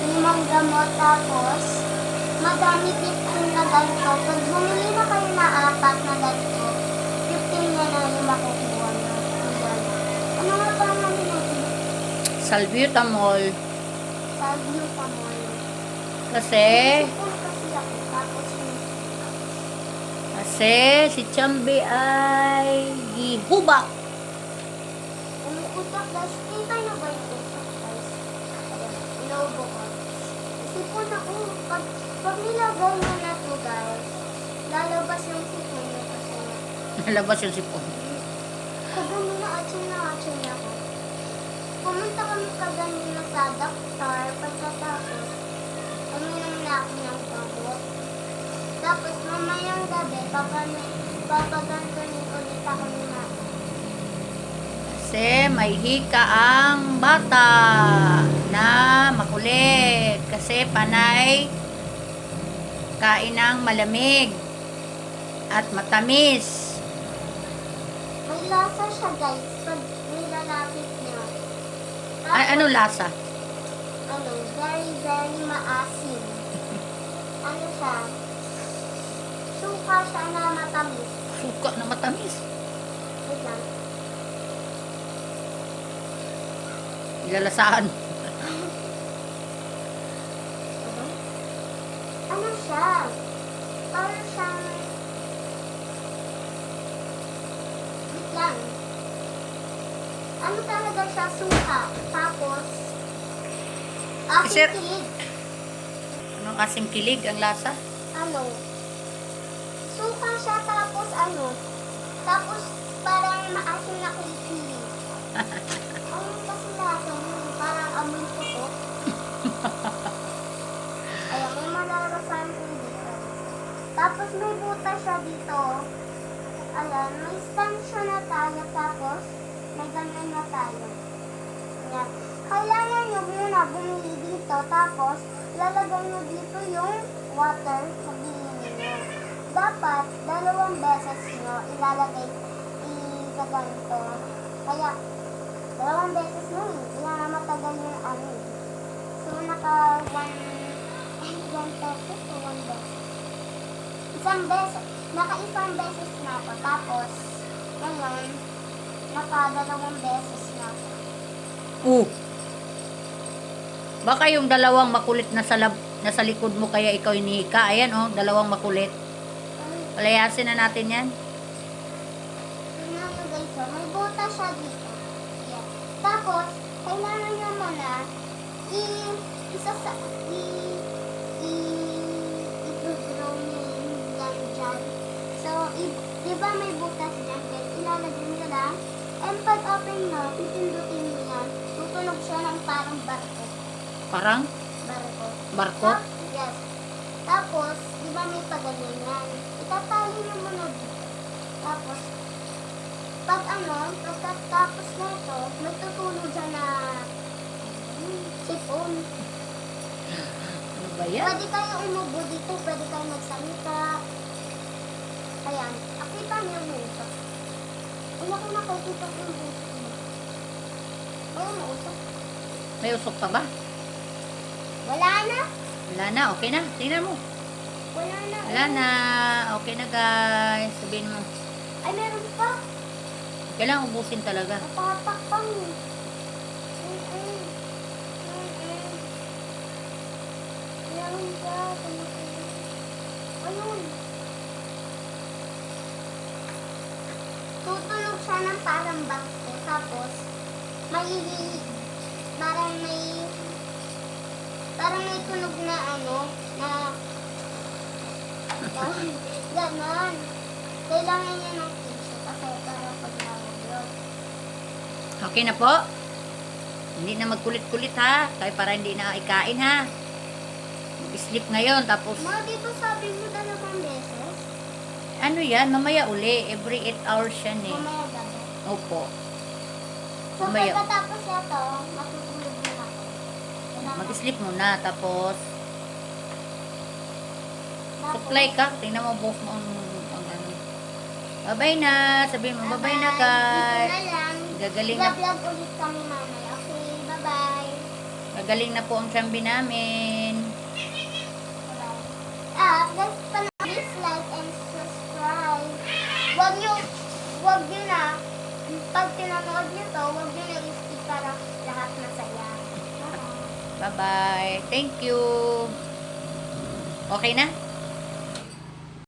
limang gamot, tapos madami tipin na ganito. Pag bumili na kayo na apat na ganito, 15 na yung makukuha nyo. Ayan. Ano nga pa namin natin? Salbutamol. Salbutamol. Kasi Sipon kasi ako, tapos si Chambi ay gihubak. umuutak guys. Kita nyo ba yung utak guys? Ayan, inuubo ko. Sipon ako. Pag nilagay mo na to guys, lalabas yung sipon nyo kasi Nalabas yung sipon. kaganina atsin na ako. Pumunta kami kaganina sa doktor, pagkatapos, uminom na ako ng gamot. Tapos mamayang gabi, papagantunin ulit ako ni mama. Kasi may hika ang bata na makulit. Kasi panay kain ng malamig at matamis. May lasa siya guys, pag nilalapit niya. Ay, ano lasa? Very, very maasim. Ano siya? Suka siya na matamis. Suka na matamis. Wait lang. Ilalasaan. Ano siya? Parang siyang... Wait lang. Ano talaga siya? Suka. Tapos... Sir- Aking kilig. Anong asim kilig ang lasa? Ano? Suka siya tapos ano? Tapos parang maasim na kilig. Ano kasi lasa mo? Parang amoy puto. Ayan, may malalasahan ko dito. Tapos may butas siya dito. Ayan, may stand siya na tayo. Tapos may ganyan na tayo. Ayan. Kailangan nyo muna bumili dito. Tapos lalagay nyo dito yung water na binili nyo. Dapat 2 beses nyo ilalagay ganito. Kaya 2 beses mo kaya nga matagal yung ano. So naka 1 pesos o 1 beses. Isang beses. Naka 1 beses na ako. Tapos ngayon naka 2 beses na ako. Baka yung dalawang makulit na nasa likod mo kaya ikaw hinihika. Ayan dalawang makulit. Palayasin na natin yan. Tingnan nyo guys, may butas siya dito. Ayan. Tapos, kailangan nyo muna i-grow nyo yan dyan. So, di ba may butas dyan guys? Ilalagay nyo lang. And pag open nyo, pipindutin nyo yan. Tutunog siya ng parang barko. Parang barko. Yes. Tapos, di ba may pagaling yan? Itatali nyo muna dito. Tapos, pagkatapos na ito, may tutulog dyan na sipon. Ano ba yan? Pwede kayo umubo dito, pwede kayo magsalita. Ayan, akita niyo yung usap. Wala ko nakikita yung usap mo. Ayun, usap. May usok pa ba? Wala na. Wala na. Okay na. Tingnan mo. Wala na. Wala na. Okay na guys. Sabihin mo. Ay, meron pa. Kailangan ubusin talaga. Napatakpang. Meron pa. Ayun. Tutulog siya ng parang bakte. Tapos, parang may tunog na ganon. Kailangan niya ng tissue kasi para pag nahulog. Okay na po. Hindi na magkulit-kulit ha. Kaya para hindi na ikain ha. Mag-sleep ngayon. Tapos, Ma, di ba sabi mo 2 beses? ano yan? Mamaya uli. Every 8 hours yan eh. Mamaya gabi. Opo. So, Mamaya. pagkatapos ito, matutulog din ako. Mag-sleep muna. Tapos, supply ka. Tingnan mo buhok mo ang ano. Bye-bye na. Sabihin mo, bye-bye na guys. Dito na lang. Gagaling na. Vlog ulit kami mamaya. Okay, bye-bye. Magaling na po ang chambi namin. Guys, please like and subscribe. Wag nyo na, pag pinanood nyo to, wag nyo na i-skip para lahat masaya. Bye-bye. Bye-bye. Thank you. Okay na?